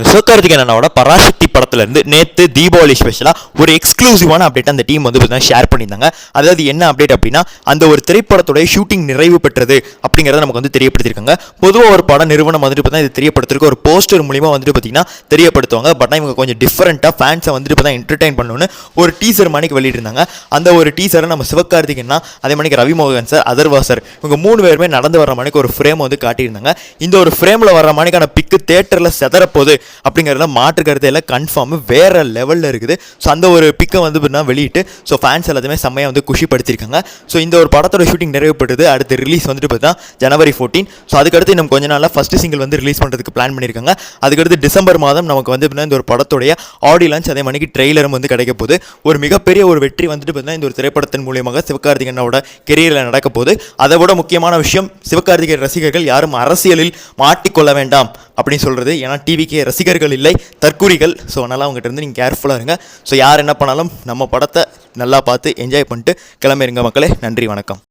சிவகார்த்திகேயன் அண்ணாவோட பராசக்தி படத்துல இருந்து நேத்து தீபாவளி ஸ்பெஷலா ஒரு எக்ஸ்க்ளூசிவான அப்டேட் அந்த டீம் வந்து ஷேர் பண்ணியிருந்தாங்க. அதாவது என்ன அப்டேட் அப்படின்னா, அந்த ஒரு திரைப்படத்துடைய ஷூட்டிங் நிறைவு பெற்றது அப்படிங்கிறத நமக்கு வந்து தெரியப்படுத்திருக்காங்க. பொதுவாக ஒரு படம் நிறுவனம் வந்துட்டு பார்த்தீங்கன்னா இது தெரியப்படுத்திருக்க ஒரு போஸ்டர் மூலியமா வந்துட்டு பார்த்தீங்கன்னா தெரியப்படுத்துவாங்க. பட் இவங்க கொஞ்சம் டிஃப்ரெண்ட்டாக ஃபேன்ஸை வந்துட்டு பார்த்தா என்டர்டைன் பண்ணணும்னு ஒரு டீசர் மணிக்கு வெளியிட்டிருந்தாங்க. அந்த ஒரு டீசரை நம்ம சிவகார்த்திகேயன் அதே மணிக்கு ரவிமோகன் சார், அதர்வா சார், இவங்க 3 பேருமே நடந்து வர மணிக்கு ஒரு ஃப்ரேம் வந்து காட்டியிருந்தாங்க. இந்த ஒரு ஃப்ரேமில் வர மணிக்கான பிக்கு தேட்டரில் செதறப்போகுது அப்படிங்கிறத மாற்று கருத்து எல்லாம் கன்ஃபார்ம் வேற லெவலில் இருக்குது. ஸோ அந்த ஒரு பிக்கை வந்து வெளியிட்டு ஸோ ஃபேன்ஸ் எல்லாத்தையுமே செம்மையாக வந்து குஷிப்படுத்திருக்காங்க. ஸோ இந்த ஒரு படத்தோட ஷூட்டிங் நிறைவுபட்டது. அடுத்து ரிலீஸ் வந்துட்டு பார்த்தா ஜனவரி 14. ஸோ அதுக்கடுத்து இன்னும் கொஞ்ச நாளில் ஃபஸ்ட்டு சிங்கிள் வந்து ரிலீஸ் பண்ணுறதுக்கு பிளான் பண்ணியிருக்காங்க. அதுக்கடுத்து டிசம்பர் மாதம் நமக்கு வந்து இந்த ஒரு படத்துடைய ஆடியோ லான்ச் அதே மணிக்கு ட்ரெய்லரும் வந்து கிடைக்க போகுது. ஒரு மிகப்பெரிய ஒரு வெற்றி வந்துட்டு பார்த்தீங்கன்னா இந்த ஒரு திரைப்படத்தின் மூலியமாக சிவகார்த்திகேயனோட கெரியரில் நடக்க போகுது. அதை விட முக்கியமான விஷயம், சிவகார்த்திகேயன் ரசிகர்கள் யாரும் அரசியலில் மாட்டிக்கொள்ள வேண்டாம் அப்படின்னு சொல்கிறது. ஏன்னா டிவிக்கு ரசிகர்கள் இல்லை, தற்கூரிகள். ஸோ அதனால் அவங்ககிட்ட இருந்து நீங்கள் கேர்ஃபுல்லாக இருங்க. ஸோ யார் என்ன பண்ணாலும் நம்ம படத்தை நல்லா பார்த்து என்ஜாய் பண்ணிட்டு கிளம்பிடுங்க மக்களே. நன்றி, வணக்கம்.